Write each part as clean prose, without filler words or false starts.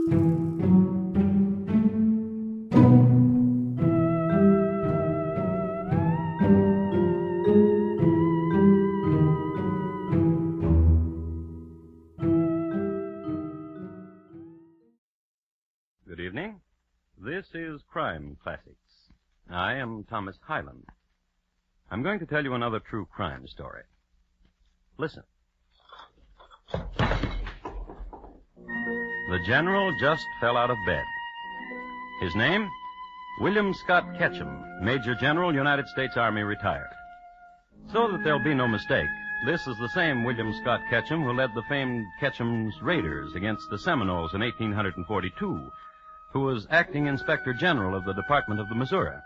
Good evening. This is Crime Classics. I am Thomas Hyland. I'm going to tell you another true crime story. Listen. The general just fell out of bed. His name? William Scott Ketchum, Major General, United States Army, retired. So that there'll be no mistake, this is the same William Scott Ketchum who led the famed Ketchum's Raiders against the Seminoles in 1842, who was acting Inspector General of the Department of the Missouri,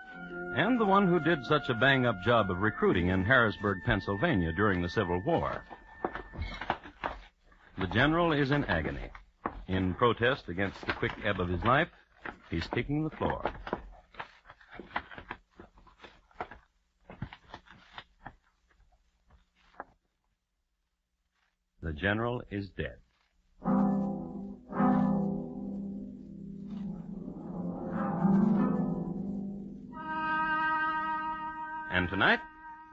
and the one who did such a bang-up job of recruiting in Harrisburg, Pennsylvania during the Civil War. The general is in agony. In protest against the quick ebb of his life, he's kicking the floor. The general is dead. And tonight,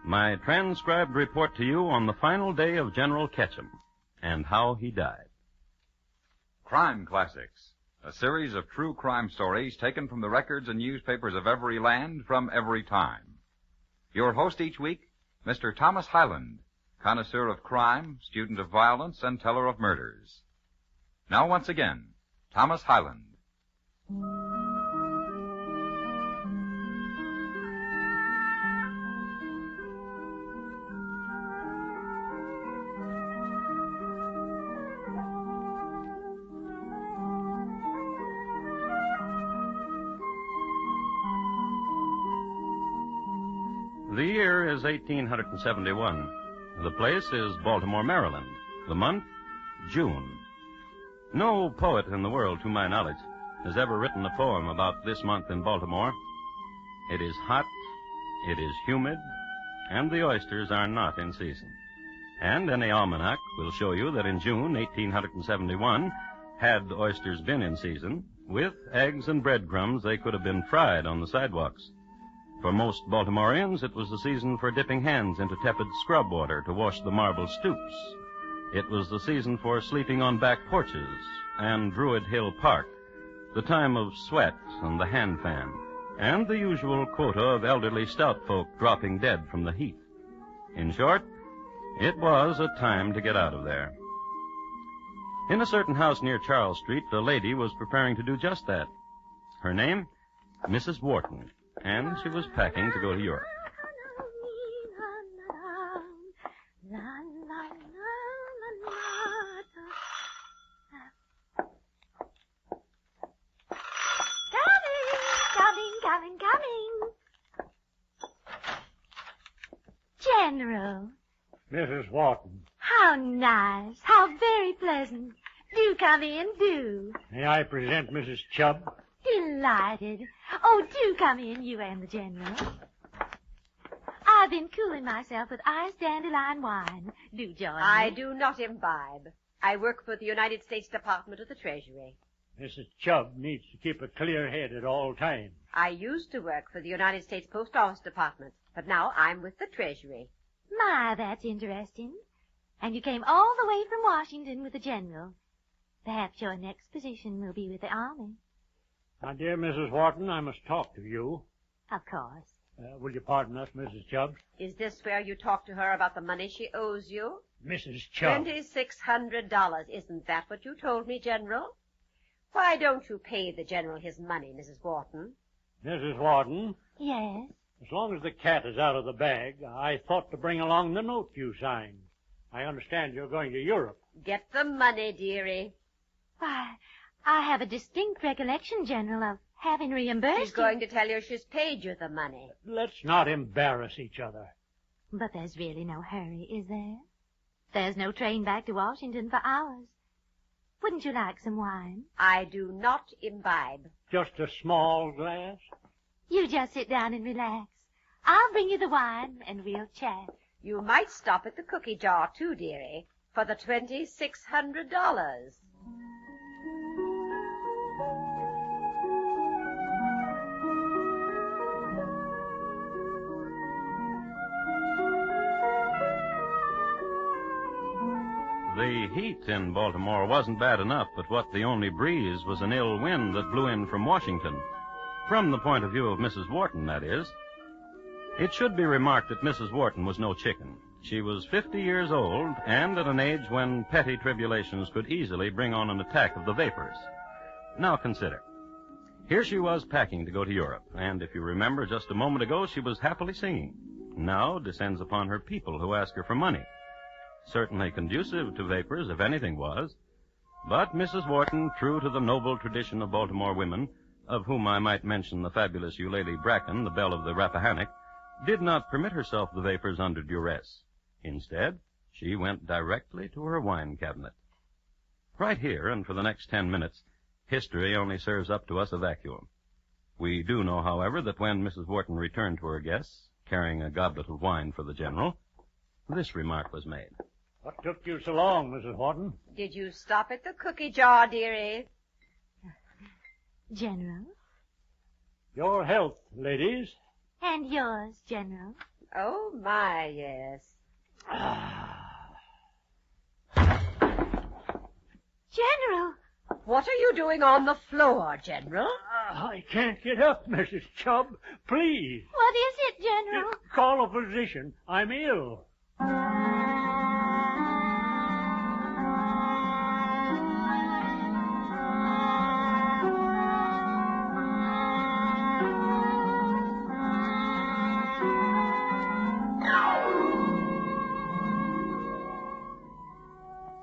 my transcribed report to you on the final day of General Ketchum and how he died. Crime Classics, a series of true crime stories taken from the records and newspapers of every land from every time. Your host each week, Mr. Thomas Hyland, connoisseur of crime, student of violence, and teller of murders. Now once again, Thomas Hyland. The year is 1871. The place is Baltimore, Maryland. The month, June. No poet in the world, to my knowledge, has ever written a poem about this month in Baltimore. It is hot, it is humid, and the oysters are not in season. And any almanac will show you that in June 1871, had oysters been in season, with eggs and breadcrumbs they could have been fried on the sidewalks. For most Baltimoreans, it was the season for dipping hands into tepid scrub water to wash the marble stoops. It was the season for sleeping on back porches and Druid Hill Park, the time of sweat and the hand fan, and the usual quota of elderly stout folk dropping dead from the heat. In short, it was a time to get out of there. In a certain house near Charles Street, a lady was preparing to do just that. Her name, Mrs. Wharton, and she was packing to go to Europe. Coming. General. Mrs. Wharton. How nice. How very pleasant. Do come in, do. May I present Mrs. Chubb? Delighted. Oh, do come in, you and the General. I've been cooling myself with iced dandelion wine. Do join me. I do not imbibe. I work for the United States Department of the Treasury. Mrs. Chubb needs to keep a clear head at all times. I used to work for the United States Post Office Department, but now I'm with the Treasury. My, that's interesting. And you came all the way from Washington with the General. Perhaps your next position will be with the Army. Now, dear Mrs. Wharton, I must talk to you. Of course. Will you pardon us, Mrs. Chubb? Is this where you talk to her about the money she owes you? Mrs. Chubb. $2,600. Isn't that what you told me, General? Why don't you pay the General his money, Mrs. Wharton? Mrs. Wharton, Yes? as long as the cat is out of the bag, I thought to bring along the note you signed. I understand you're going to Europe. Get the money, dearie. Why, I have a distinct recollection, General, of having reimbursed She's going to tell you she's paid you the money. Let's not embarrass each other. But there's really no hurry, is there? There's no train back to Washington for hours. Wouldn't you like some wine? I do not imbibe. Just a small glass? You just sit down and relax. I'll bring you the wine, and we'll chat. You might stop at the cookie jar, too, dearie, for the $2,600. The heat in Baltimore wasn't bad enough, but what the only breeze was an ill wind that blew in from Washington. From the point of view of Mrs. Wharton, that is. It should be remarked that Mrs. Wharton was no chicken. She was 50 years old, and at an age when petty tribulations could easily bring on an attack of the vapors. Now consider. Here she was packing to go to Europe, and if you remember just a moment ago, she was happily singing. Now descends upon her people who ask her for money. Certainly conducive to vapors, if anything was. But Mrs. Wharton, true to the noble tradition of Baltimore women, of whom I might mention the fabulous Eulalie Bracken, the belle of the Rappahannock, did not permit herself the vapors under duress. Instead, she went directly to her wine cabinet. Right here, and for the next 10 minutes, history only serves up to us a vacuum. We do know, however, that when Mrs. Wharton returned to her guests, carrying a goblet of wine for the General, this remark was made. What took you so long, Mrs. Wharton? Did you stop at the cookie jar, dearie? General. Your health, ladies. And yours, General. Oh, my, yes. General! What are you doing on the floor, General? I can't get up, Mrs. Chubb. Please. What is it, General? Call a physician. I'm ill.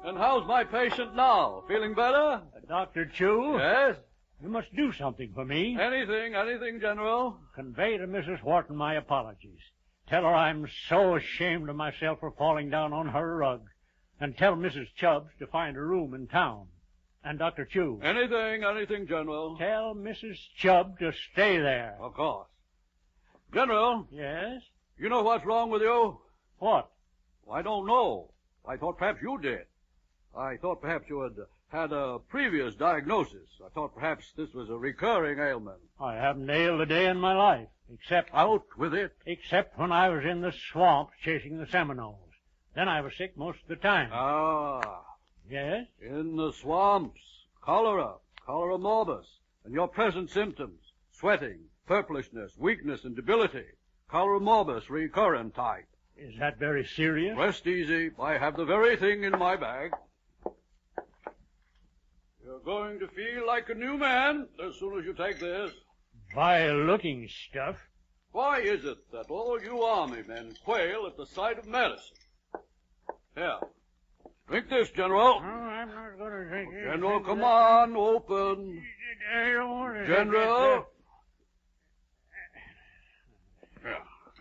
And how's my patient now? Feeling better? Dr. Chu? Yes? You must do something for me. Anything, General. Convey to Mrs. Wharton my apologies. Tell her I'm so ashamed of myself for falling down on her rug. And tell Mrs. Chubbs to find a room in town. And Dr. Chu. Anything, General. Tell Mrs. Chubb to stay there. Of course. General, Yes? you know what's wrong with you? What? I don't know. I thought perhaps you did. I thought perhaps you had a previous diagnosis. I thought perhaps this was a recurring ailment. I haven't ailed a day in my life, except Out with it. when I was in the swamp chasing the Seminoles. Then I was sick most of the time. Ah, Yes? in the swamps. Cholera morbus, and your present symptoms. Sweating, purplishness, weakness, and debility. Cholera morbus recurrent type. Is that very serious? Rest easy. I have the very thing in my bag. You're going to feel like a new man as soon as you take this. Vile-looking stuff. Why is it that all you army men quail at the sight of medicine? Here. Drink this, General. Oh, I'm not going to drink it. General, come on, open. I don't want to. General. Here.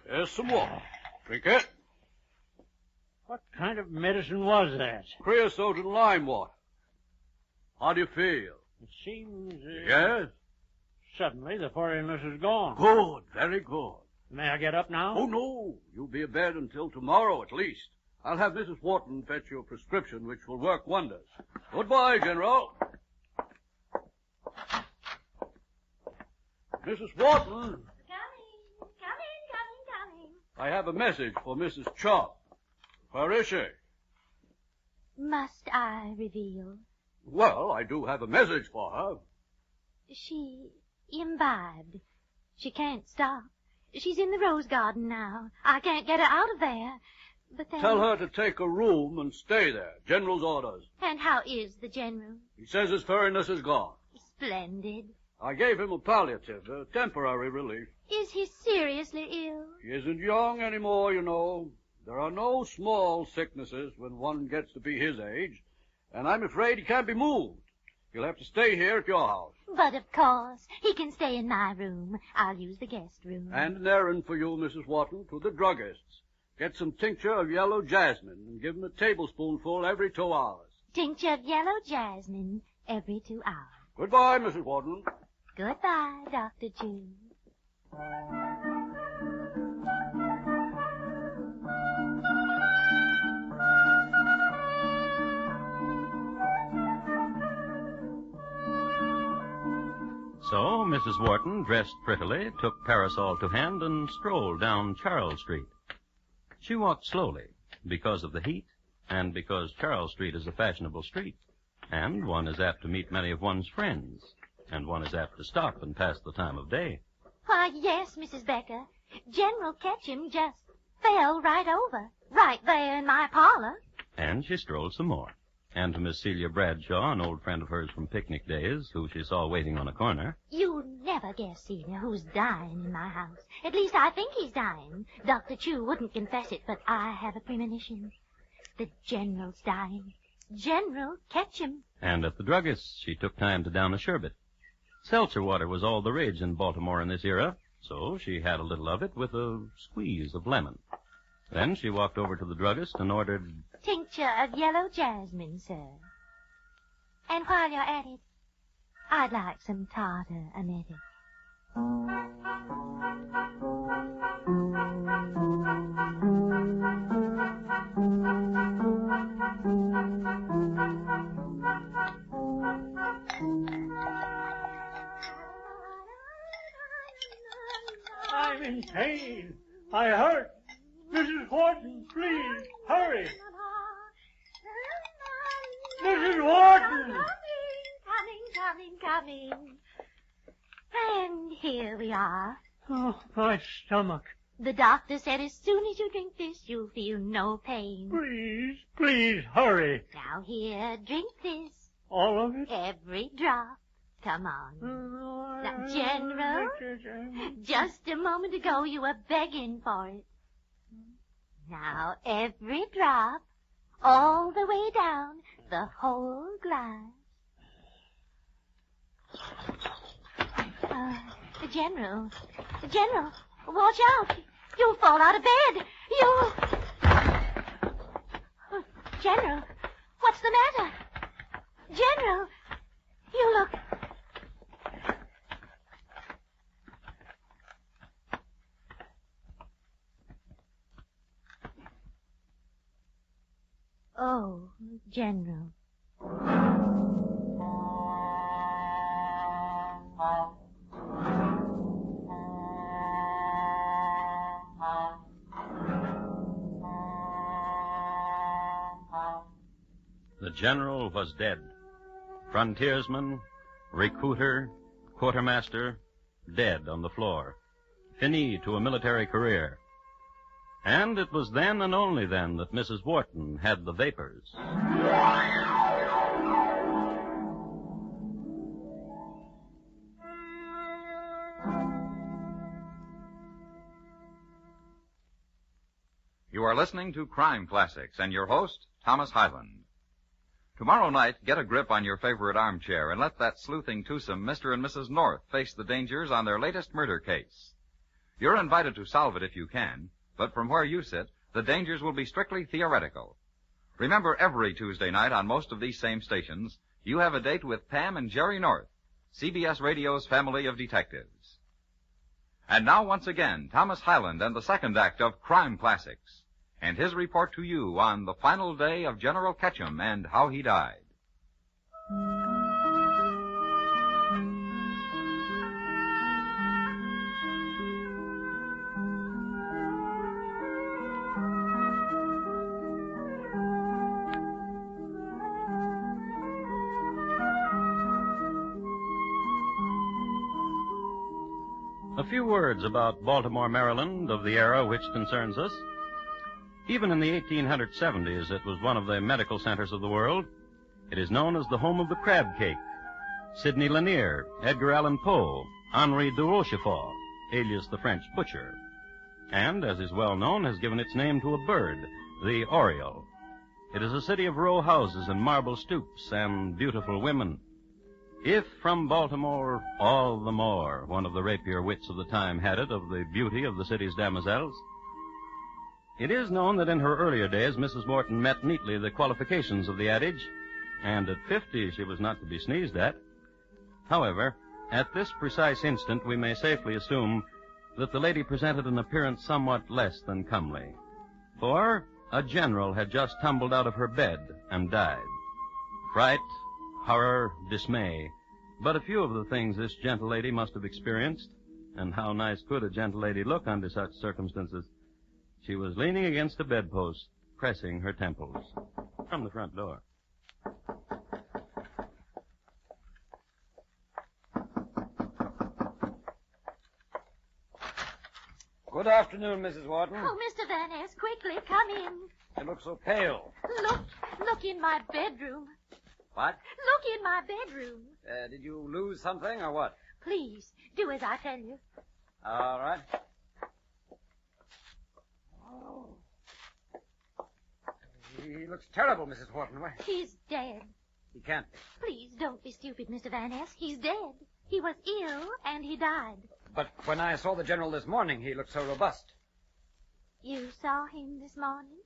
Here's some water. Drink it. What kind of medicine was that? Creosote and lime water. How do you feel? It seems... Yes? Suddenly the foreignness is gone. Good, very good. May I get up now? Oh, no. You'll be abed until tomorrow at least. I'll have Mrs. Wharton fetch you a prescription which will work wonders. Goodbye, General. Mrs. Wharton, Coming. I have a message for Mrs. Chubb. Where is she? Must I reveal? Well, I do have a message for her. She imbibed. She can't stop. She's in the rose garden now. I can't get her out of there. But then... Tell her to take a room and stay there. General's orders. And how is the General? He says his furriness is gone. Splendid. I gave him a palliative, a temporary relief. Is he seriously ill? He isn't young anymore, you know. There are no small sicknesses when one gets to be his age, and I'm afraid he can't be moved. He'll have to stay here at your house. But of course, he can stay in my room. I'll use the guest room. And an errand for you, Mrs. Wharton, to the druggist's. Get some tincture of yellow jasmine and give him a tablespoonful every 2 hours. Tincture of yellow jasmine every 2 hours. Goodbye, Mrs. Wharton. Goodbye, Dr. Chu. So Mrs. Wharton, dressed prettily, took parasol to hand and strolled down Charles Street. She walked slowly because of the heat and because Charles Street is a fashionable street, and one is apt to meet many of one's friends, and one is apt to stop and pass the time of day. Why, yes, Mrs. Becker. General Ketchum just fell right over, right there in my parlor. And she strolled some more. And to Miss Celia Bradshaw, an old friend of hers from picnic days, who she saw waiting on a corner. You'll never guess, Celia, who's dying in my house. At least I think he's dying. Dr. Chu wouldn't confess it, but I have a premonition. The General's dying. General Ketchum. And at the druggist's, she took time to down a sherbet. Seltzer water was all the rage in Baltimore in this era, so she had a little of it with a squeeze of lemon. Then she walked over to the druggist and ordered... Tincture of yellow jasmine, sir. And while you're at it, I'd like some tartar emetic. I'm in pain. I hurt. Mrs. Wharton, please, hurry. Mrs. Wharton! Coming. And here we are. Oh, my stomach. The doctor said as soon as you drink this, you'll feel no pain. Please, hurry. Now here, drink this. All of it? Every drop. Come on. Now, General, just a moment ago you were begging for it. Now, every drop, all the way down, the whole glass. General, watch out. You'll fall out of bed. General, what's the matter? General, you look... Oh, General. The general was dead. Frontiersman, recruiter, quartermaster, dead on the floor. Fini to a military career. And it was then and only then that Mrs. Wharton had the vapors. You are listening to Crime Classics and your host, Thomas Hyland. Tomorrow night, get a grip on your favorite armchair and let that sleuthing twosome Mr. and Mrs. North face the dangers on their latest murder case. You're invited to solve it if you can, but from where you sit, the dangers will be strictly theoretical. Remember, every Tuesday night on most of these same stations, you have a date with Pam and Jerry North, CBS Radio's family of detectives. And now, once again, Thomas Hyland and the second act of Crime Classics, and his report to you on the final day of General Ketchum and how he died. A few words about Baltimore, Maryland, of the era which concerns us. Even in the 1870s, it was one of the medical centers of the world. It is known as the home of the crab cake. Sidney Lanier, Edgar Allan Poe, Henri de Rochefort, alias the French butcher. And, as is well known, has given its name to a bird, the oriole. It is a city of row houses and marble stoops and beautiful women. If from Baltimore, all the more, one of the rapier wits of the time had it of the beauty of the city's damoiselles. It is known that in her earlier days, Mrs. Wharton met neatly the qualifications of the adage, and at 50 she was not to be sneezed at. However, at this precise instant, we may safely assume that the lady presented an appearance somewhat less than comely. For a general had just tumbled out of her bed and died. Fright, horror, dismay, but a few of the things this gentle lady must have experienced, and how nice could a gentle lady look under such circumstances? She was leaning against a bedpost, pressing her temples. From the front door. Good afternoon, Mrs. Wharton. Oh, Mr. Van Ness, quickly, come in. You look so pale. Look in my bedroom. What? Look in my bedroom. Did you lose something or what? Please, do as I tell you. All right. Oh. He looks terrible, Mrs. Wharton. Why? He's dead. He can't be. Please don't be stupid, Mr. Van Ness. He's dead. He was ill, and he died. But when I saw the general this morning, he looked so robust. You saw him this morning?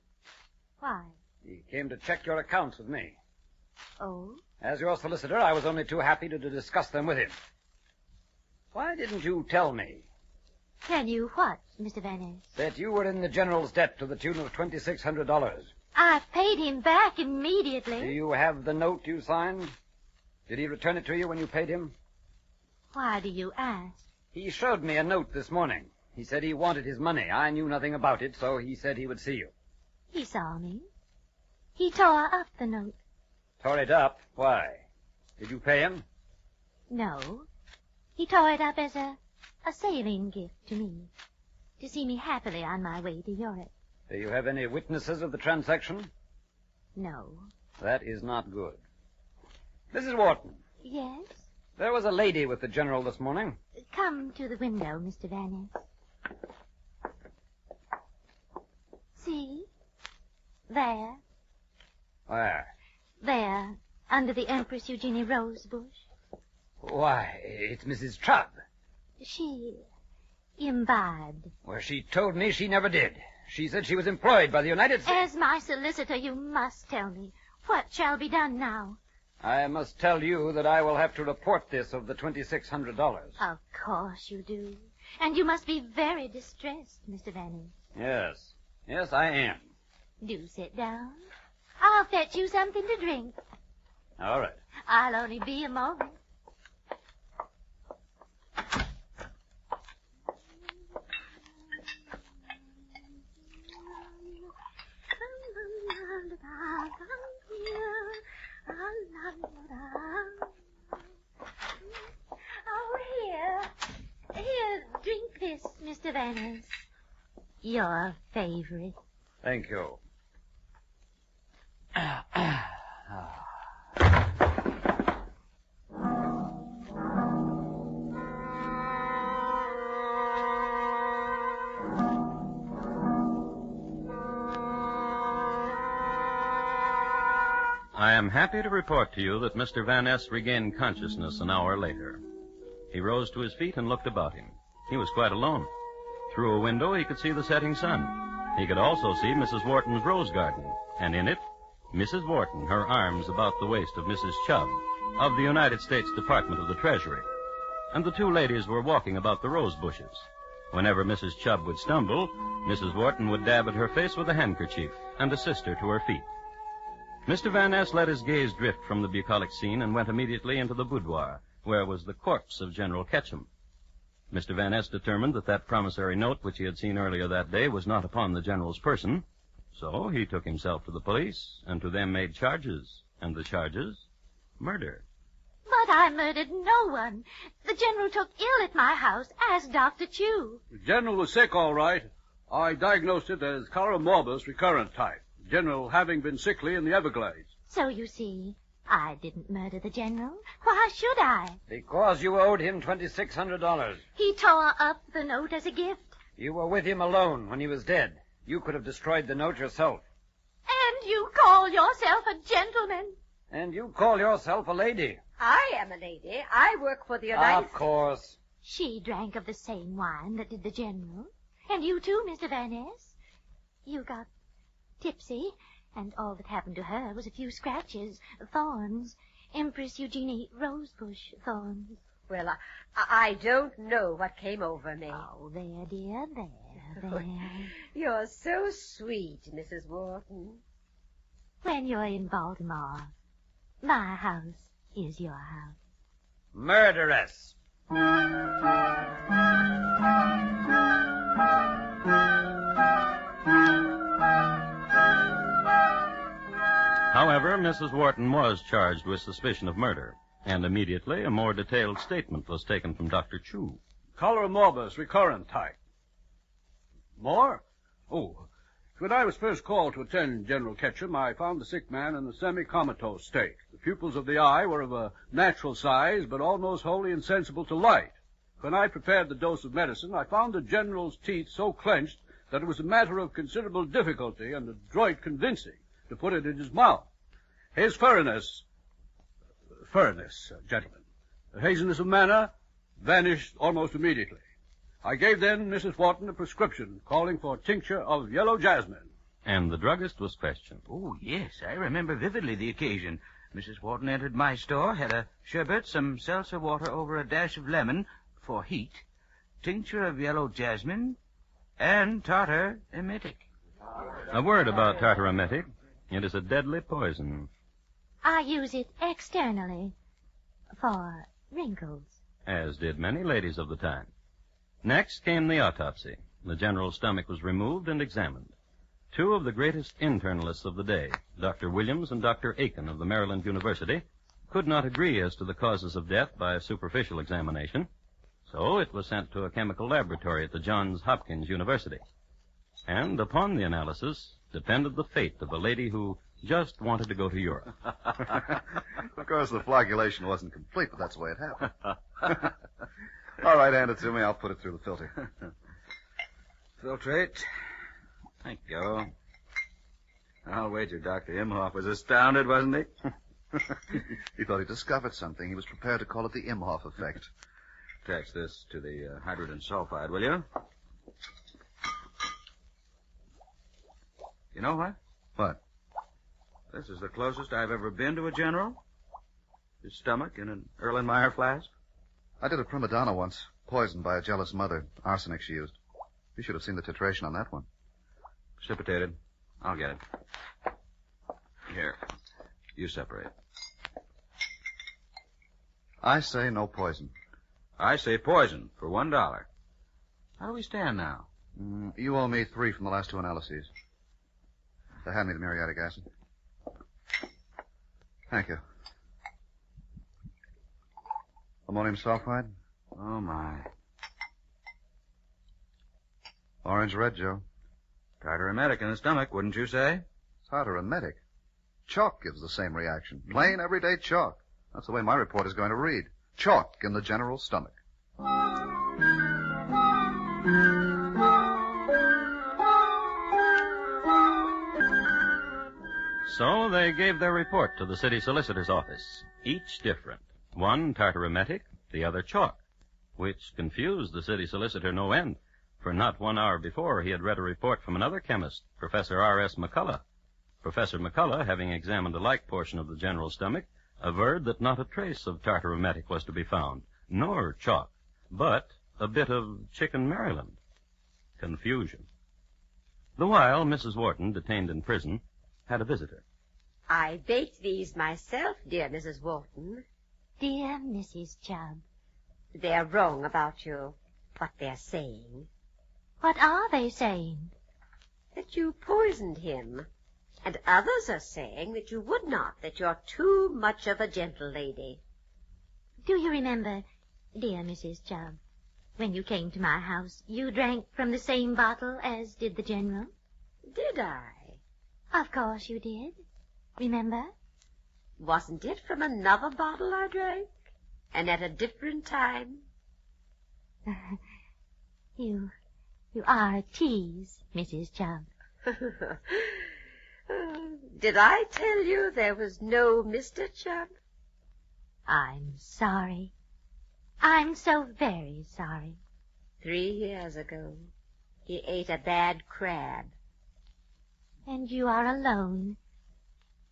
Why? He came to check your accounts with me. Oh? As your solicitor, I was only too happy to discuss them with him. Why didn't you tell me Tell you what, Mr. Van Ness? that you were in the general's debt to the tune of $2,600? I paid him back immediately. Do you have the note you signed? Did he return it to you when you paid him? Why do you ask? He showed me a note this morning. He said he wanted his money. I knew nothing about it, so he said he would see you. He saw me. He tore up the note. Tore it up? Why? Did you pay him? No. He tore it up as a sailing gift to me. To see me happily on my way to Europe. Do you have any witnesses of the transaction? No. That is not good. Mrs. Wharton, Yes? there was a lady with the general this morning. Come to the window, Mr. Van Ness. See? There. Where? There. Under the Empress Eugenie rose bush. Why, it's Mrs. Chubb. She imbibed. Well, she told me she never did. She said she was employed by the United States. As my solicitor, you must tell me. What shall be done now? I must tell you that I will have to report this of the $2,600. Of course you do. And you must be very distressed, Mr. Van Ness. Yes. Yes, I am. Do sit down. I'll fetch you something to drink. All right. I'll only be a moment. Oh, here, drink this, Mr. Van Ness. Your favorite. Thank you. I am happy to report to you that Mr. Van Ness regained consciousness an hour later. He rose to his feet and looked about him. He was quite alone. Through a window, he could see the setting sun. He could also see Mrs. Wharton's rose garden, and in it, Mrs. Wharton, her arms about the waist of Mrs. Chubb, of the United States Department of the Treasury. And the two ladies were walking about the rose bushes. Whenever Mrs. Chubb would stumble, Mrs. Wharton would dab at her face with a handkerchief and assist her to her feet. Mr. Van Ness let his gaze drift from the bucolic scene and went immediately into the boudoir, where was the corpse of General Ketchum. Mr. Van Ness determined that promissory note which he had seen earlier that day was not upon the general's person, so he took himself to the police, and to them made charges, and the charges, murder. But I murdered no one. The general took ill at my house. Ask Dr. Chu. The general was sick, all right. I diagnosed it as cholera morbus recurrent type. The general having been sickly in the Everglades. So you see, I didn't murder the general. Why should I? Because you owed him $2,600. He tore up the note as a gift. You were with him alone when he was dead. You could have destroyed the note yourself. And you call yourself a gentleman. And you call yourself a lady. I am a lady. I work for the United Of course. She drank of the same wine that did the general. And you too, Mr. Van Ness. You got tipsy, and all that happened to her was a few scratches, thorns, Empress Eugenie rosebush thorns. Well, I don't know what came over me. Oh, there, dear, there. You're so sweet, Mrs. Wharton. When you're in Baltimore, my house is your house. Murderess. However, Mrs. Wharton was charged with suspicion of murder, and immediately a more detailed statement was taken from Dr. Chu. Cholera morbus, recurrent type. More? Oh, when I was first called to attend General Ketchum, I found the sick man in a semi-comatose state. The pupils of the eye were of a natural size, but almost wholly insensible to light. When I prepared the dose of medicine, I found the General's teeth so clenched that it was a matter of considerable difficulty and adroit convincing to put it in his mouth. His furriness, gentlemen, haziness of manner vanished almost immediately. I gave then Mrs. Wharton a prescription calling for tincture of yellow jasmine. And the druggist was questioned. Oh, yes, I remember vividly the occasion. Mrs. Wharton entered my store, had a sherbet, some seltzer water over a dash of lemon for heat, tincture of yellow jasmine, and tartar emetic. A word about tartar emetic. It is a deadly poison. I use it externally for wrinkles. As did many ladies of the time. Next came the autopsy. The general's stomach was removed and examined. Two of the greatest internalists of the day, Dr. Williams and Dr. Aiken of the Maryland University, could not agree as to the causes of death by a superficial examination, so it was sent to a chemical laboratory at the Johns Hopkins University. And upon the analysis depended the fate of a lady who just wanted to go to Europe. Of course, the flagellation wasn't complete, but that's the way it happened. All right, hand it to me. I'll put it through the filter. Filtrate. Thank you. I'll wager Dr. Imhoff was astounded, wasn't he? He thought he discovered something. He was prepared to call it the Imhoff effect. Attach this to the hydrogen sulfide, will you? You know what? What? This is the closest I've ever been to a general. His stomach in an Erlenmeyer flask. I did a prima donna once, poisoned by a jealous mother. Arsenic she used. You should have seen the titration on that one. Precipitated. I'll get it. Here. You separate. I say no poison. I say poison for $1. How do we stand now? You owe me 3 from the last 2 analyses. Hand me the muriatic acid. Thank you. Ammonium sulfide? Oh, my. Orange red, Joe. Tartar emetic in the stomach, wouldn't you say? Tartar emetic? Chalk gives the same reaction. Plain, everyday chalk. That's the way my report is going to read. Chalk in the general's stomach. So they gave their report to the city solicitor's office, each different. One tartar emetic, the other chalk, which confused the city solicitor no end, for not 1 hour before he had read a report from another chemist, Professor R.S. McCullough. Professor McCullough, having examined a like portion of the general's stomach, averred that not a trace of tartar emetic was to be found, nor chalk, but a bit of chicken Maryland. Confusion. The while, Mrs. Wharton, detained in prison, had a visitor. I baked these myself, dear Mrs. Wharton. Dear Mrs. Chubb. They're wrong about you, what they're saying. What are they saying? That you poisoned him. And others are saying that you would not, that you're too much of a gentle lady. Do you remember, dear Mrs. Chubb, when you came to my house, you drank from the same bottle as did the general? Did I? Of course you did. Remember? Wasn't it from another bottle I drank? And at a different time? You are a tease, Mrs. Chubb. Did I tell you there was no Mr. Chubb? I'm sorry. I'm so very sorry. 3 years ago, he ate a bad crab. And you are alone,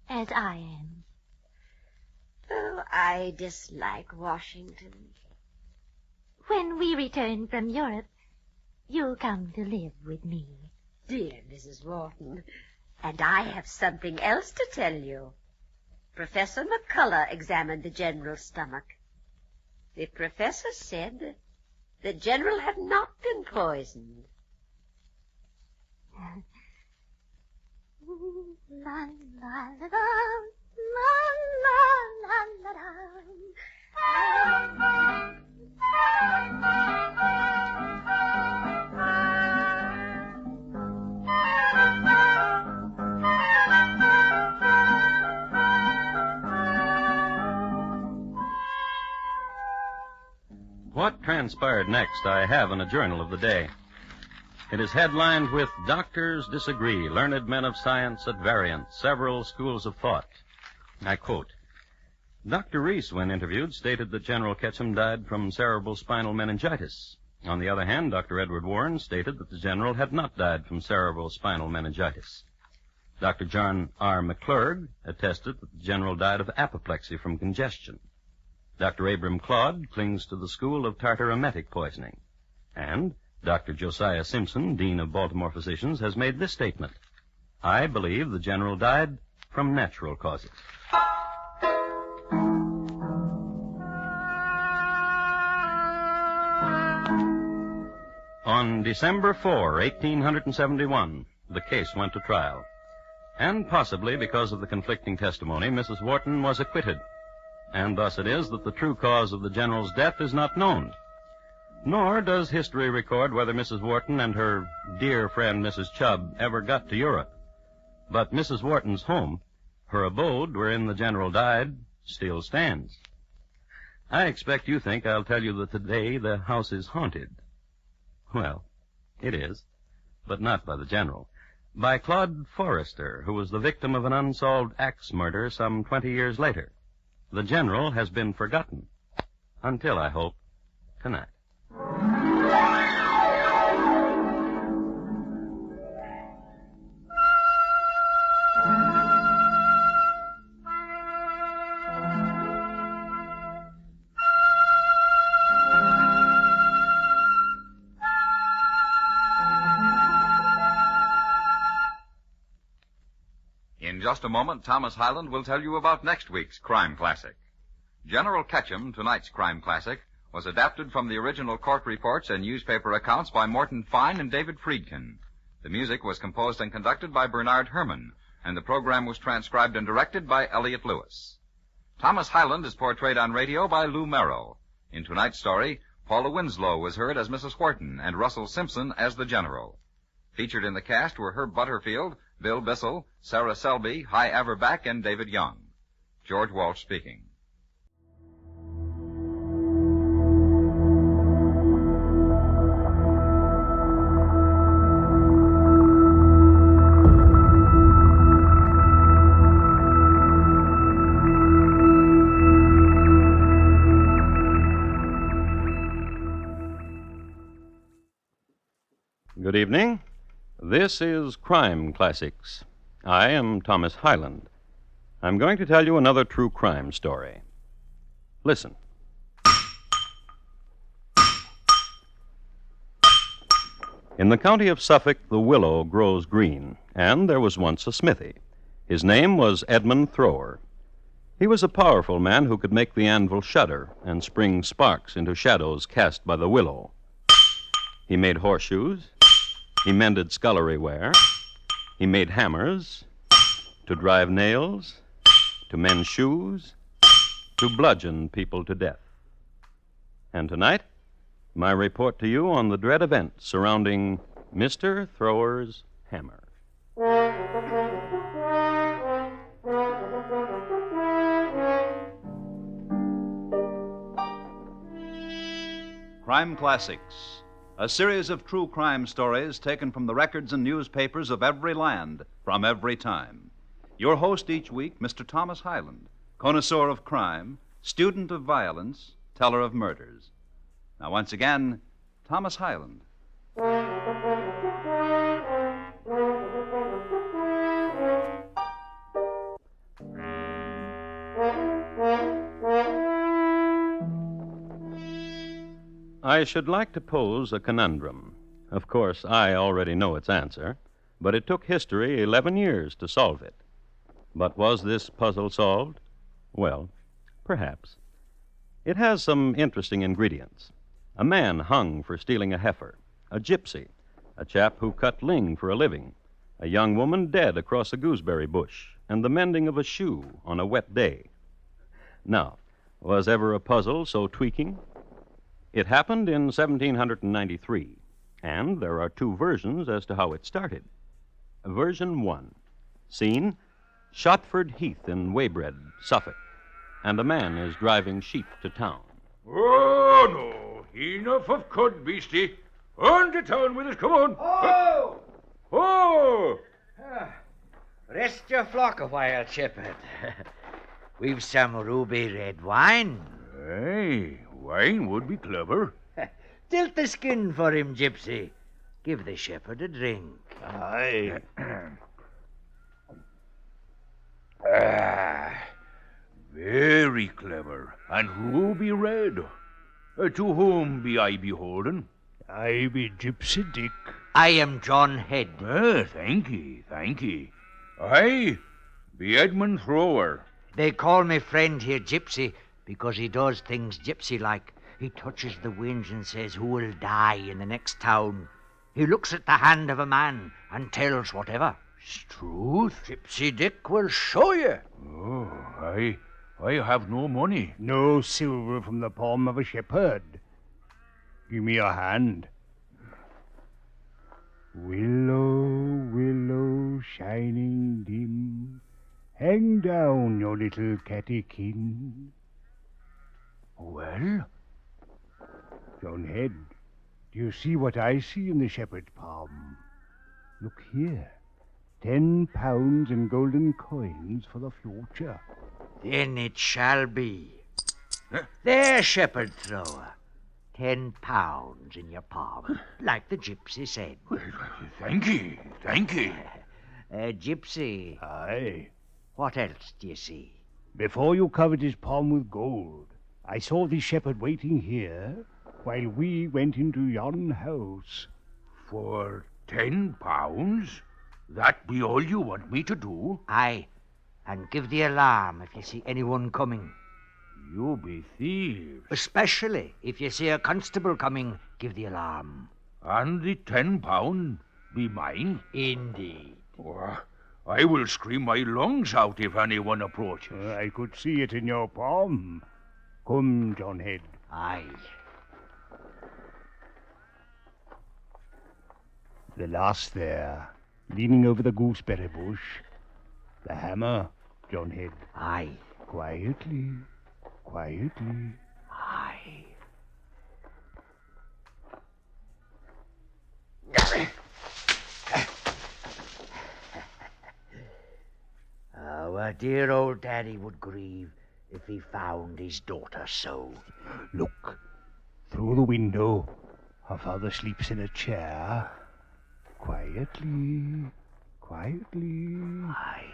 as I am. Oh, I dislike Washington. When we return from Europe, you'll come to live with me. Dear Mrs. Wharton, and I have something else to tell you. Professor McCullough examined the general's stomach. The professor said the general had not been poisoned. La la la la la la la What transpired next I have in a journal of the day. It is headlined with Doctors Disagree, Learned Men of Science at Variance, Several Schools of Thought. I quote, Dr. Reese, when interviewed, stated that General Ketchum died from cerebral spinal meningitis. On the other hand, Dr. Edward Warren stated that the general had not died from cerebral spinal meningitis. Dr. John R. McClurg attested that the general died of apoplexy from congestion. Dr. Abram Claude clings to the school of tartaremetic poisoning. And Dr. Josiah Simpson, Dean of Baltimore Physicians, has made this statement. I believe the general died from natural causes. On December 4, 1871, the case went to trial. And possibly because of the conflicting testimony, Mrs. Wharton was acquitted. And thus it is that the true cause of the general's death is not known. Nor does history record whether Mrs. Wharton and her dear friend Mrs. Chubb ever got to Europe. But Mrs. Wharton's home, her abode wherein the general died, still stands. I expect you think I'll tell you that today the house is haunted. Well, it is, but not by the general. By Claude Forrester, who was the victim of an unsolved axe murder some 20 years later. The general has been forgotten. Until, I hope, tonight. In just a moment, Thomas Hyland will tell you about next week's crime classic. General Ketchum, tonight's crime classic, was adapted from the original court reports and newspaper accounts by Morton Fine and David Friedkin. The music was composed and conducted by Bernard Herrmann, and the program was transcribed and directed by Elliott Lewis. Thomas Hyland is portrayed on radio by Lou Merrill. In tonight's story, Paula Winslow was heard as Mrs. Wharton and Russell Simpson as the general. Featured in the cast were Herb Butterfield, Bill Bissell, Sarah Selby, Hy Averback, and David Young. George Walsh speaking. Good evening. This is Crime Classics. I am Thomas Hyland. I'm going to tell you another true crime story. Listen. In the county of Suffolk, the willow grows green, and there was once a smithy. His name was Edmund Thrower. He was a powerful man who could make the anvil shudder and spring sparks into shadows cast by the willow. He made horseshoes. He mended scullery ware. He made hammers to drive nails, to mend shoes, to bludgeon people to death. And tonight, my report to you on the dread events surrounding Mr. Thrower's hammer. Crime Classics, a series of true crime stories taken from the records and newspapers of every land, from every time. Your host each week, Mr. Thomas Hyland, connoisseur of crime, student of violence, teller of murders. Now, once again, Thomas Hyland. I should like to pose a conundrum. Of course, I already know its answer, but it took history 11 years to solve it. But was this puzzle solved? Well, perhaps. It has some interesting ingredients. A man hung for stealing a heifer, a gypsy, a chap who cut ling for a living, a young woman dead across a gooseberry bush, and the mending of a shoe on a wet day. Now, was ever a puzzle so tweaking? It happened in 1793, and there are two versions as to how it started. Version 1. Scene, Shotford Heath in Weybread, Suffolk, and a man is driving sheep to town. Oh, no. Enough of cud, beastie. On to town with us, come on. Oh! Oh! Rest your flock a while, shepherd. We've some ruby red wine. Aye, wine would be clever. Tilt the skin for him, gypsy. Give the shepherd a drink. Aye. Very clever. And ruby red. To whom be I beholden? I be Gypsy Dick. I am John Head. Thank ye, thank ye. I be Edmund Thrower. They call me friend here Gypsy because he does things gypsy-like. He touches the winds and says who will die in the next town. He looks at the hand of a man and tells whatever. Struth? Gypsy Dick will show you. Oh, I have no money. No silver from the palm of a shepherd. Give me your hand. Willow, willow, shining dim, hang down your little cattykin. Well? John Head, do you see what I see in the shepherd's palm? Look here. 10 pounds in golden coins for the future. Then it shall be. There, shepherd thrower. 10 pounds in your palm, like the gypsy said. Thank ye, thank ye. Gypsy. Aye. What else do you see? Before you covered his palm with gold, I saw the shepherd waiting here while we went into yon house. For 10 pounds? That be all you want me to do? Aye, and give the alarm if you see anyone coming. You be thieves. Especially if you see a constable coming, give the alarm. And the 10 pound be mine? Indeed. Oh, I will scream my lungs out if anyone approaches. I could see it in your palm. Come, John Head. Aye. The lass there, leaning over the gooseberry bush. The hammer, John Head. Aye. Quietly, quietly. Aye. Our dear old daddy would grieve if he found his daughter so. Look, through the window. Her father sleeps in a chair. Quietly, quietly. Aye.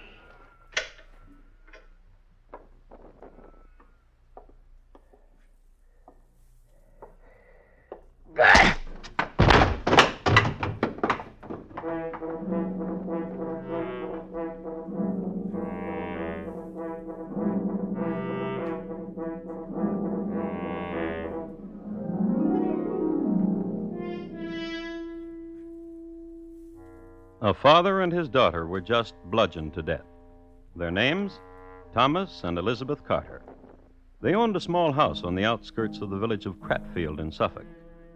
A father and his daughter were just bludgeoned to death. Their names? Thomas and Elizabeth Carter. They owned a small house on the outskirts of the village of Cratfield in Suffolk,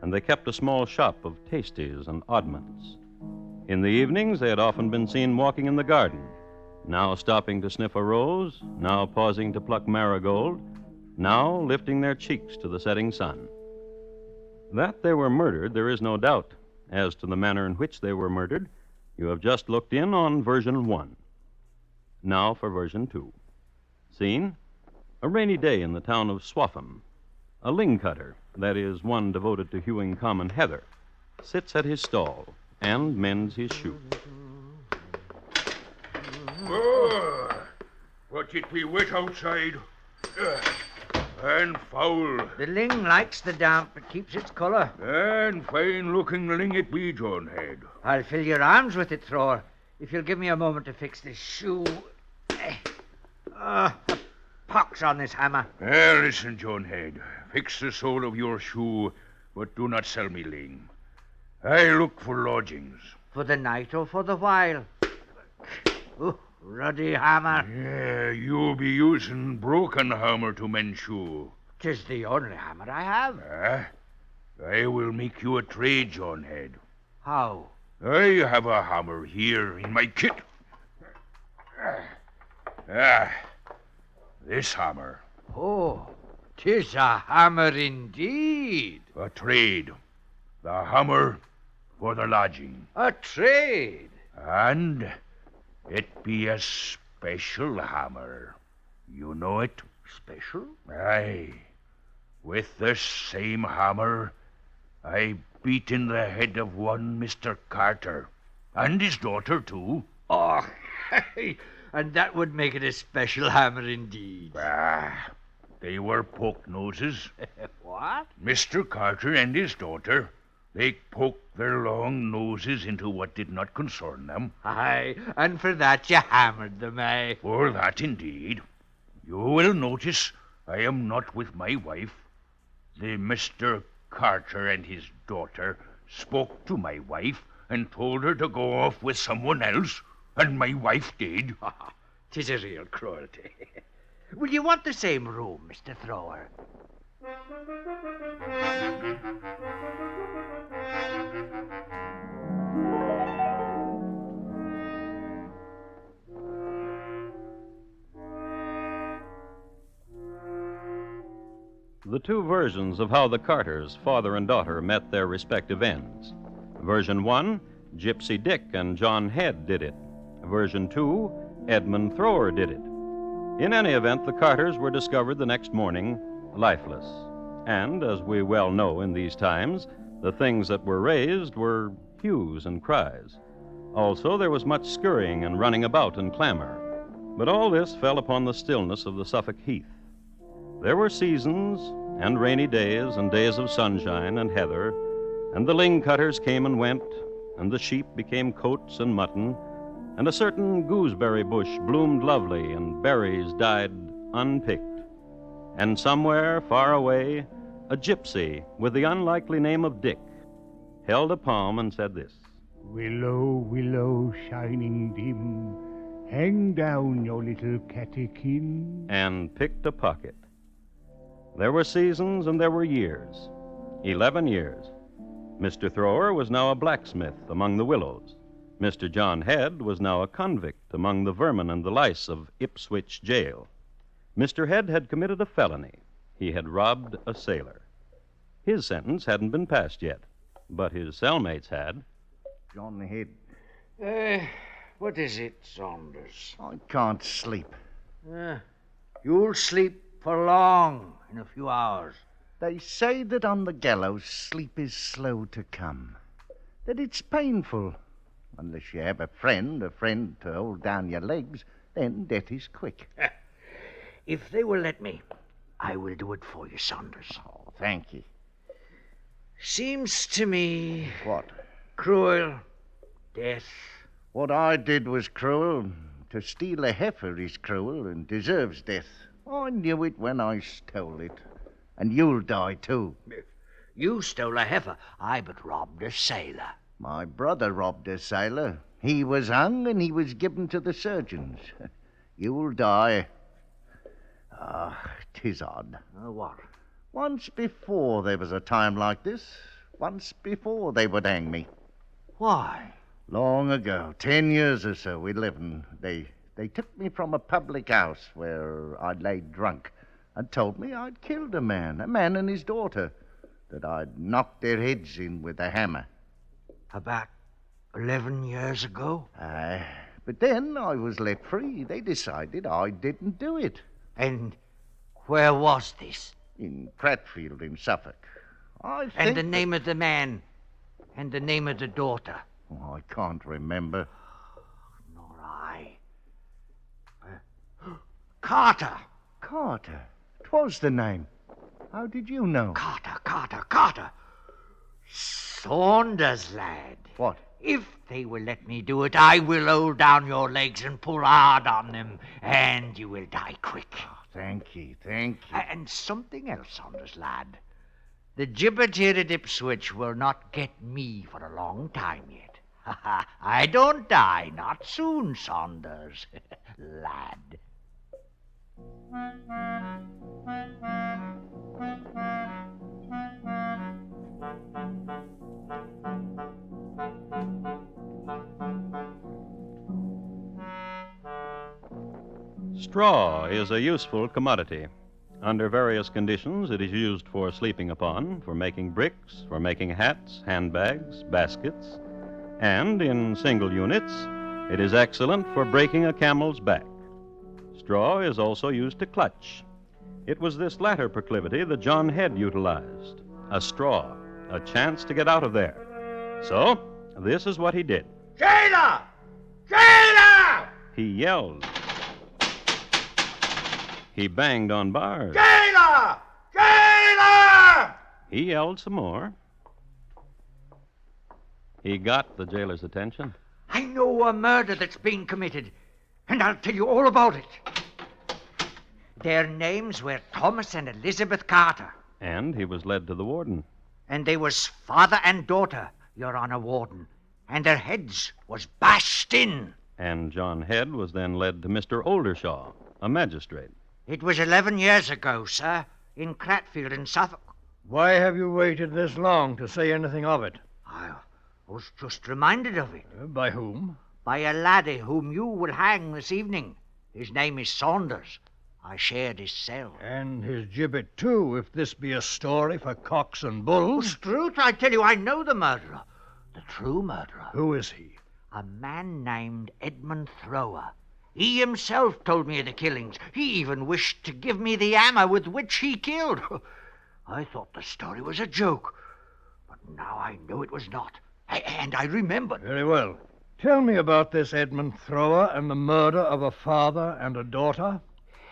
and they kept a small shop of tasties and oddments. In the evenings, they had often been seen walking in the garden, now stopping to sniff a rose, now pausing to pluck marigold, now lifting their cheeks to the setting sun. That they were murdered, there is no doubt. As to the manner in which they were murdered, you have just looked in on version 1. Now for version 2. Scene? A rainy day in the town of Swaffham. A ling cutter, that is, one devoted to hewing common heather, sits at his stall and mends his shoe. Oh, but it be wet outside. And foul. The ling likes the damp. It keeps its colour. And fine-looking ling it be, John Head. I'll fill your arms with it, Thrower, if you'll give me a moment to fix this shoe. A pox on this hammer. Listen, John Head. Fix the sole of your shoe, but do not sell me ling. I look for lodgings. For the night or for the while? Oh, ruddy hammer. Yeah, you'll be using broken hammer to mend shoe. 'Tis the only hammer I have. I will make you a trade, John Head. How? I have a hammer here in my kit. This hammer. Oh, 'tis a hammer indeed. A trade. The hammer for the lodging. A trade. And it be a special hammer. You know it? Special? Aye. With this same hammer, I beat in the head of one Mr. Carter. And his daughter, too. Oh, and that would make it a special hammer indeed. They were poke noses. What? Mr. Carter and his daughter, they poked their long noses into what did not concern them. Aye, and for that you hammered them, eh? For that, indeed. You will notice I am not with my wife. The Mr. Carter and his daughter spoke to my wife and told her to go off with someone else, and my wife did. 'Tis a real cruelty. Will you want the same room, Mr. Thrower? The two versions of how the Carters, father and daughter, met their respective ends. Version 1, Gypsy Dick and John Head did it. Version 2, Edmund Thrower did it. In any event, the Carters were discovered the next morning, lifeless. And, as we well know in these times, the things that were raised were hues and cries. Also, there was much scurrying and running about and clamor. But all this fell upon the stillness of the Suffolk heath. There were seasons and rainy days and days of sunshine and heather, and the ling cutters came and went, and the sheep became coats and mutton, and a certain gooseberry bush bloomed lovely, and berries died unpicked. And somewhere far away, a gypsy with the unlikely name of Dick held a palm and said this: Willow, willow, shining dim, hang down your little catechin. And picked a pocket. There were seasons and there were years. 11 years. Mr. Thrower was now a blacksmith among the willows. Mr. John Head was now a convict among the vermin and the lice of Ipswich jail. Mr. Head had committed a felony. He had robbed a sailor. His sentence hadn't been passed yet, but his cellmates had. John Head. What is it, Saunders? I can't sleep. You'll sleep for long, in a few hours. They say that on the gallows sleep is slow to come, that it's painful. Unless you have a friend to hold down your legs, then death is quick. If they will let me, I will do it for you, Saunders. Oh, thank you. Seems to me... What? Cruel. Death. What I did was cruel. To steal a heifer is cruel and deserves death. I knew it when I stole it. And you'll die, too. You stole a heifer. I but robbed a sailor. My brother robbed a sailor. He was hung and he was given to the surgeons. You'll die. Ah, 'tis odd. What? Once before there was a time like this. Once before they would hang me. Why? Long ago, 10 years or so, 11, they took me from a public house where I'd laid drunk and told me I'd killed a man and his daughter, that I'd knocked their heads in with a hammer. About 11 years ago? Aye. But then I was let free. They decided I didn't do it. And where was this? In Cratfield in Suffolk. And the name of the man? And the name of the daughter? Oh, I can't remember. Nor I. Carter. Carter? 'Twas the name. How did you know? Carter. Saunders, lad. What? If they will let me do it, I will hold down your legs and pull hard on them, and you will die quick. Oh, thank you. And something else, Saunders, lad. The gibbet here at Ipswich will not get me for a long time yet. I don't die, not soon, Saunders, lad. Straw is a useful commodity. Under various conditions, it is used for sleeping upon, for making bricks, for making hats, handbags, baskets, and in single units, it is excellent for breaking a camel's back. Straw is also used to clutch. It was this latter proclivity that John Head utilized. A straw, a chance to get out of there. So, this is what he did. Jailer! Jailer! He yelled. He banged on bars. Jailer! Jailer! He yelled some more. He got the jailer's attention. I know a murder that's been committed, and I'll tell you all about it. Their names were Thomas and Elizabeth Carter. And he was led to the warden. And they was father and daughter, Your Honor, Warden. And their heads was bashed in. And John Head was then led to Mr. Oldershaw, a magistrate. It was 11 years ago, sir, in Cratfield in Suffolk. Why have you waited this long to say anything of it? I was just reminded of it. By whom? By a laddie whom you will hang this evening. His name is Saunders. I shared his cell. And his gibbet, too, if this be a story for cocks and bulls. Truth, I tell you, I know the murderer. The true murderer. Who is he? A man named Edmund Thrower. He himself told me of the killings. He even wished to give me the hammer with which he killed. I thought the story was a joke, but now I know it was not. And I remembered. Very well. Tell me about this Edmund Thrower and the murder of a father and a daughter.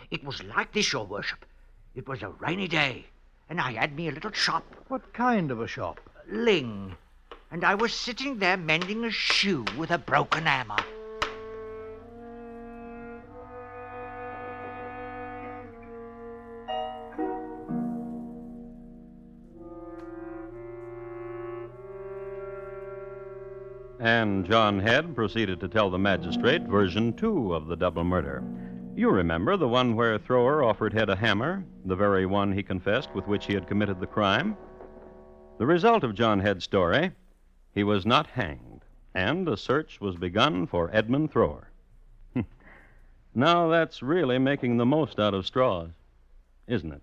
It was like this, Your Worship. It was a rainy day, and I had me a little shop. What kind of a shop? Ling. And I was sitting there mending a shoe with a broken hammer. And John Head proceeded to tell the magistrate version 2 of the double murder. You remember the one where Thrower offered Head a hammer, the very one he confessed with which he had committed the crime? The result of John Head's story, he was not hanged, and a search was begun for Edmund Thrower. Now that's really making the most out of straws, isn't it?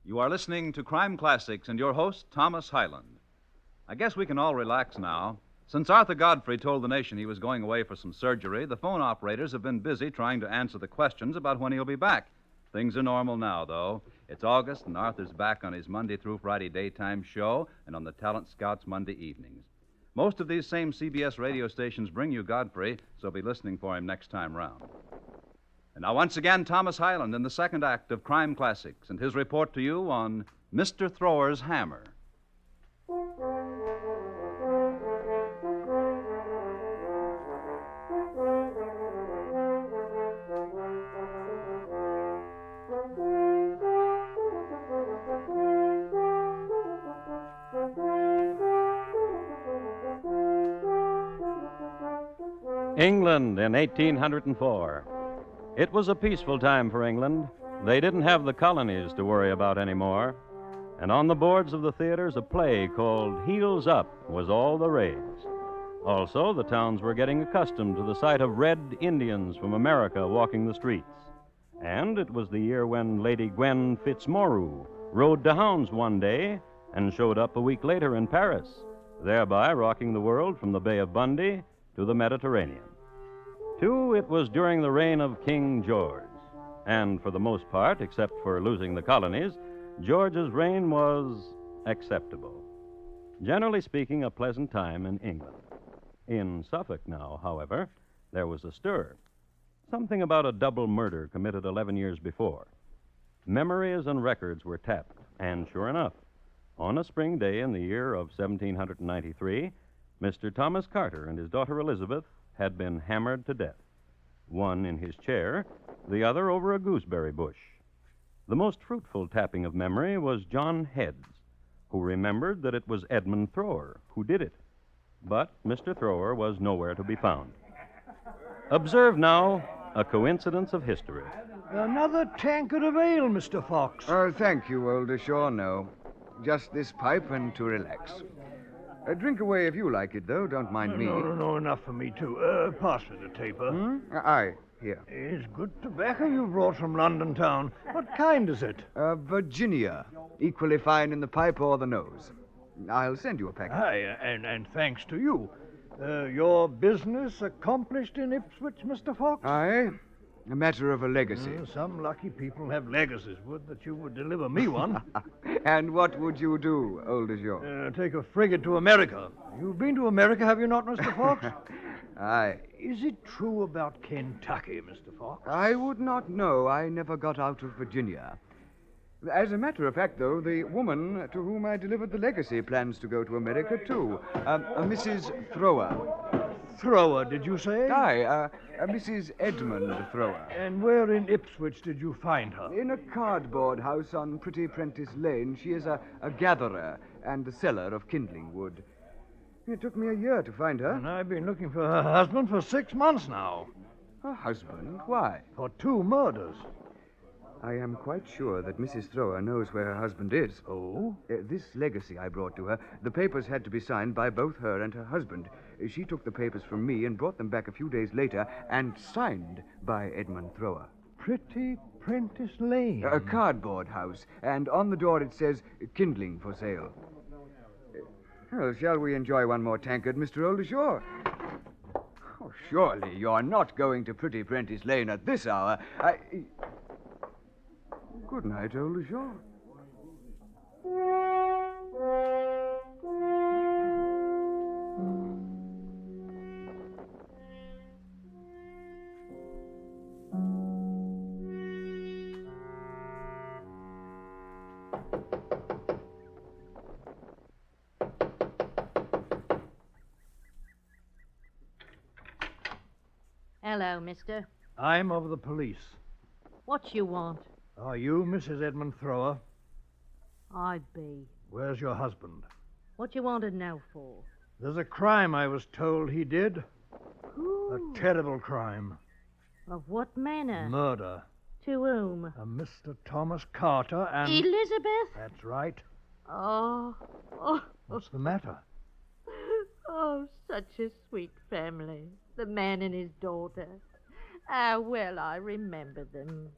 You are listening to Crime Classics and your host, Thomas Hyland. I guess we can all relax now. Since Arthur Godfrey told the nation he was going away for some surgery, the phone operators have been busy trying to answer the questions about when he'll be back. Things are normal now, though. It's August, and Arthur's back on his Monday through Friday daytime show and on the Talent Scouts Monday evenings. Most of these same CBS radio stations bring you Godfrey, so be listening for him next time round. And now, once again, Thomas Hyland in the second act of Crime Classics and his report to you on Mr. Thrower's Hammer. England in 1804. It was a peaceful time for England. They didn't have the colonies to worry about anymore. And on the boards of the theaters, a play called Heels Up was all the rage. Also, the towns were getting accustomed to the sight of red Indians from America walking the streets. And it was the year when Lady Gwen Fitzmorue rode to hounds one day and showed up a week later in Paris, thereby rocking the world from the Bay of Bundy to the Mediterranean. Two, it was during the reign of King George. And for the most part, except for losing the colonies, George's reign was acceptable. Generally speaking, a pleasant time in England. In Suffolk now, however, there was a stir. Something about a double murder committed 11 years before. Memories and records were tapped, and sure enough, on a spring day in the year of 1793, Mr. Thomas Carter and his daughter Elizabeth had been hammered to death, one in his chair, the other over a gooseberry bush. The most fruitful tapping of memory was John Head's, who remembered that it was Edmund Thrower who did it. But Mr. Thrower was nowhere to be found. Observe now a coincidence of history. Another tankard of ale, Mr. Fox. Thank you, Oldershaw, no. Just this pipe and to relax. Drink away if you like it, though. Don't mind me. No, enough for me, too. Pass me the taper. Aye, here. It's good tobacco you brought from London town. What kind is it? Virginia. Equally fine in the pipe or the nose. I'll send you a packet. Aye, and thanks to you. Your business accomplished in Ipswich, Mr. Fox? Aye. A matter of a legacy. Some lucky people have legacies. Would that you would deliver me one. And what would you do, Oldershaw? Take a frigate to America. You've been to America, have you not, Mr. Fox? Aye. Is it true about Kentucky, Mr. Fox? I would not know. I never got out of Virginia. As a matter of fact, though, the woman to whom I delivered the legacy plans to go to America, too. Mrs. Thrower. Thrower, did you say? Aye, Mrs. Edmund Thrower. And where in Ipswich did you find her? In a cardboard house on Pretty Prentice Lane. She is a gatherer and a seller of kindling wood. It took me a year to find her. And I've been looking for her husband for 6 months now. Her husband? Why? For 2 murders. I am quite sure that Mrs. Thrower knows where her husband is. Oh? This legacy I brought to her, the papers had to be signed by both her and her husband. She took the papers from me and brought them back a few days later and signed by Edmund Thrower. Pretty Prentice Lane? A cardboard house, and on the door it says, kindling for sale. Well, shall we enjoy one more tankard, Mr. Oldershaw? Oh, surely you're not going to Pretty Prentice Lane at this hour. Good night, Oldershaw. Hello, mister. I'm of the police. What you want? Are you Mrs. Edmund Thrower? I be. Where's your husband? What you want to know for? There's a crime I was told he did. Ooh. A terrible crime. Of what manner? Murder. To whom? A Mr. Thomas Carter and... Elizabeth? That's right. Oh. What's the matter? Oh, such a sweet family. The man and his daughter. Ah, well, I remember them.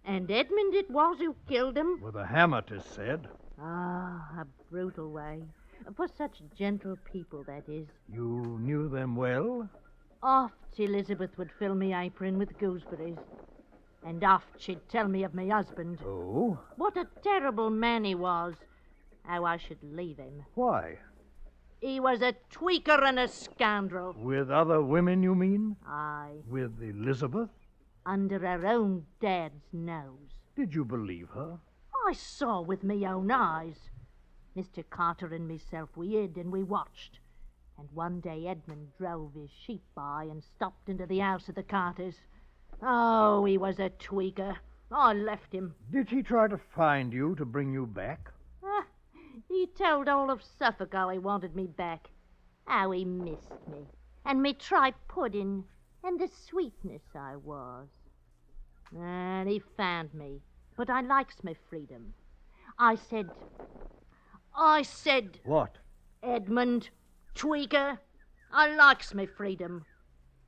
And Edmund it was who killed him? With a hammer, 'tis said. Ah, a brutal way. For such gentle people, that is. You knew them well? Oft Elizabeth would fill me apron with gooseberries. And oft she'd tell me of my husband. Oh? What a terrible man he was. How I should leave him. Why? He was a tweaker and a scoundrel. With other women, you mean? Aye. With Elizabeth? Under her own dad's nose. Did you believe her? I saw with me own eyes. Mr. Carter and myself, we hid and we watched. And one day Edmund drove his sheep by and stopped into the house of the Carters. Oh, he was a tweaker. I left him. Did he try to find you to bring you back? He told all of Suffolk how he wanted me back. How he missed me. And me tripe pudding. And the sweetness I was. And he found me. But I likes me freedom. I said... What? Edmund, tweaker, I likes me freedom.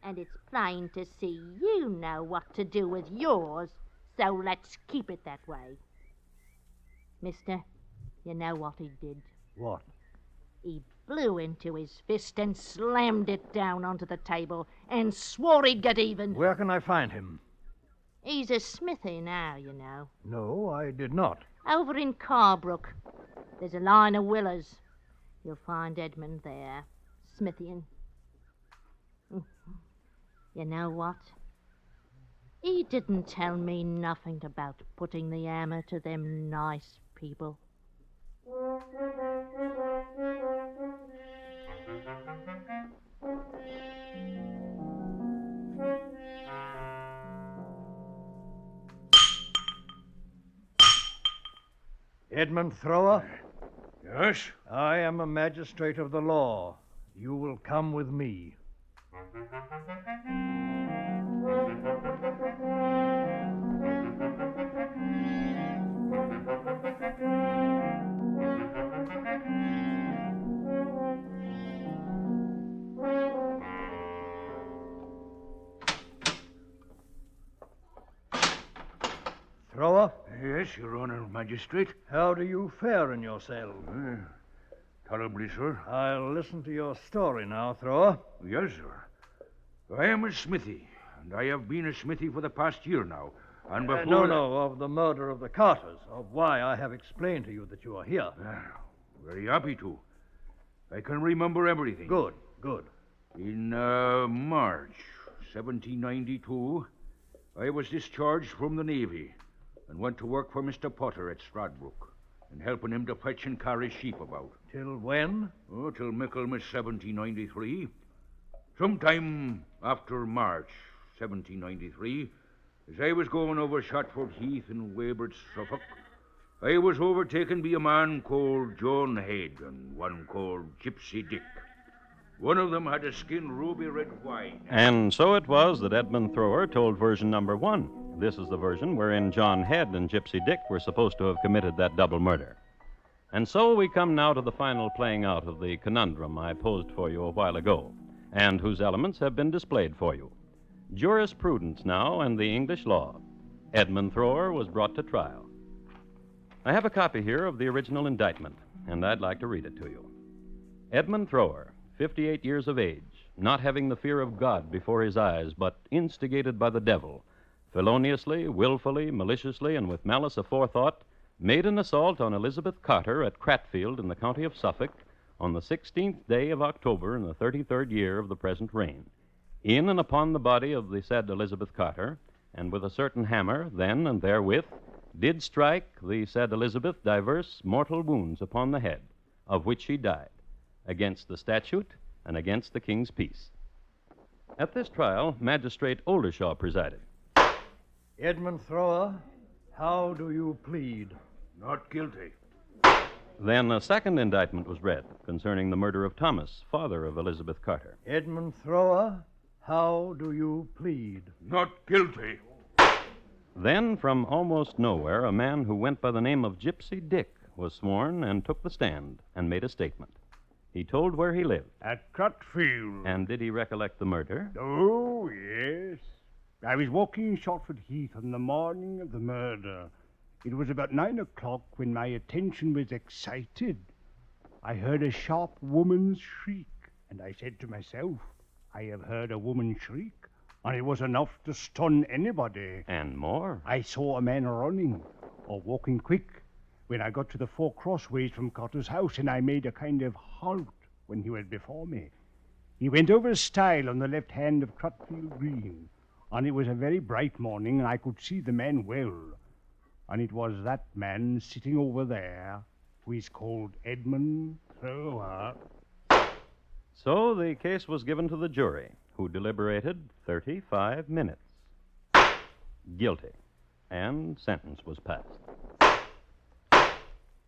And it's plain to see you know what to do with yours, so let's keep it that way. Mister, you know what he did? What? He blew into his fist and slammed it down onto the table and swore he'd get even. Where can I find him? He's a smithy now, you know. No, I did not. Over in Carbrook. There's a line of willows. You'll find Edmund there, smithying. You know what? He didn't tell me nothing about putting the hammer to them nice people. Edmund Thrower? Yes? I am a magistrate of the law. You will come with me. Thrower? Yes, Your Honor, Magistrate. How do you fare in your cell? Tolerably, sir. I'll listen to your story now, Thrower. Yes, sir. I am a smithy, and I have been a smithy for the past year now. And before... No, of the murder of the Carters, of why I have explained to you that you are here. Very happy to. I can remember everything. Good. In March 1792, I was discharged from the Navy and went to work for Mr. Potter at Stradbrook and helping him to fetch and carry sheep about. Till when? Oh, till Michaelmas 1793. Sometime after March 1793, as I was going over Shotford Heath in Weybridge, Suffolk, I was overtaken by a man called John Head and one called Gypsy Dick. One of them had a skin ruby red wine. And so it was that Edmund Thrower told version number 1. This is the version wherein John Head and Gypsy Dick were supposed to have committed that double murder. And so we come now to the final playing out of the conundrum I posed for you a while ago, and whose elements have been displayed for you. Jurisprudence now and the English law. Edmund Thrower was brought to trial. I have a copy here of the original indictment, and I'd like to read it to you. Edmund Thrower, 58 years of age, not having the fear of God before his eyes, but instigated by the devil, feloniously, willfully, maliciously, and with malice aforethought, made an assault on Elizabeth Carter at Cratfield in the county of Suffolk on the 16th day of October in the 33rd year of the present reign, in and upon the body of the said Elizabeth Carter, and with a certain hammer, then and therewith, did strike the said Elizabeth divers mortal wounds upon the head, of which she died, against the statute and against the king's peace. At this trial, Magistrate Oldershaw presided. Edmund Thrower, how do you plead? Not guilty. Then a second indictment was read concerning the murder of Thomas, father of Elizabeth Carter. Edmund Thrower, how do you plead? Not guilty. Then, from almost nowhere, a man who went by the name of Gypsy Dick was sworn and took the stand and made a statement. He told where he lived. At Cratfield. And did he recollect the murder? Oh, yes. I was walking in Shotford Heath on the morning of the murder. It was about 9 o'clock when my attention was excited. I heard a sharp woman's shriek, and I said to myself, I have heard a woman shriek, and it was enough to stun anybody. And more. I saw a man running, or walking quick, when I got to the 4 crossways from Cotter's house, and I made a kind of halt when he was before me. He went over a stile on the left hand of Cratfield Green, and it was a very bright morning, and I could see the man well. And it was that man sitting over there who is called Edmund Thrower. So the case was given to the jury, who deliberated 35 minutes. Guilty. And sentence was passed.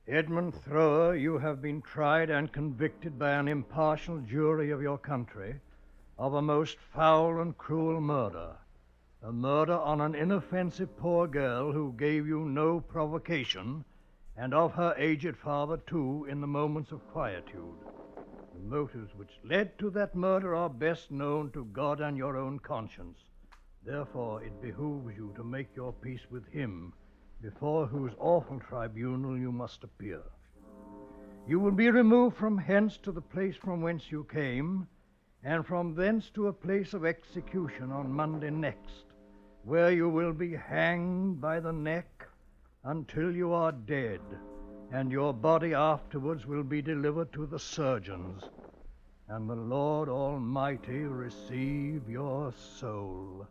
Edmund Thrower, you have been tried and convicted by an impartial jury of your country of a most foul and cruel murder. A murder on an inoffensive poor girl who gave you no provocation, and of her aged father, too, in the moments of quietude. The motives which led to that murder are best known to God and your own conscience. Therefore, it behooves you to make your peace with him, before whose awful tribunal you must appear. You will be removed from hence to the place from whence you came, and from thence to a place of execution on Monday next, where you will be hanged by the neck until you are dead, and your body afterwards will be delivered to the surgeons, and the Lord Almighty receive your soul.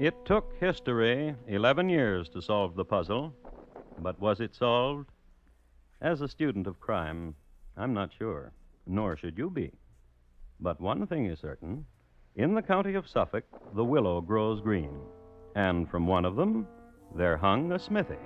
It took history 11 years to solve the puzzle, but was it solved? As a student of crime, I'm not sure, nor should you be. But one thing is certain. In the county of Suffolk, the willow grows green, and from one of them, there hung a smithy.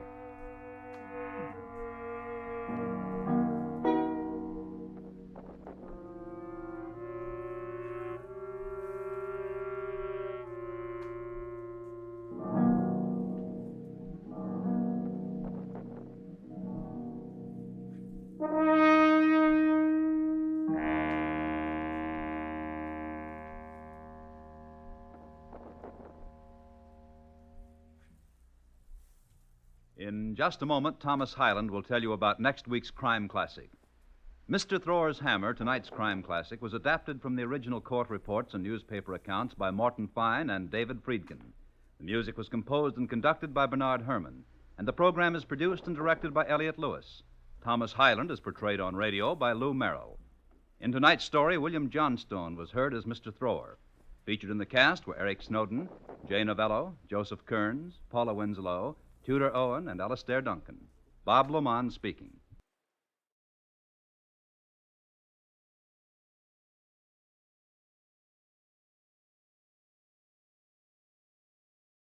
In just a moment, Thomas Hyland will tell you about next week's crime classic. Mr. Thrower's Hammer, tonight's crime classic, was adapted from the original court reports and newspaper accounts by Morton Fine and David Friedkin. The music was composed and conducted by Bernard Herrmann, and the program is produced and directed by Elliott Lewis. Thomas Hyland is portrayed on radio by Lou Merrill. In tonight's story, William Johnstone was heard as Mr. Thrower. Featured in the cast were Eric Snowden, Jay Novello, Joseph Kearns, Paula Winslow, Tudor Owen, and Alistair Duncan. Bob Lamont speaking.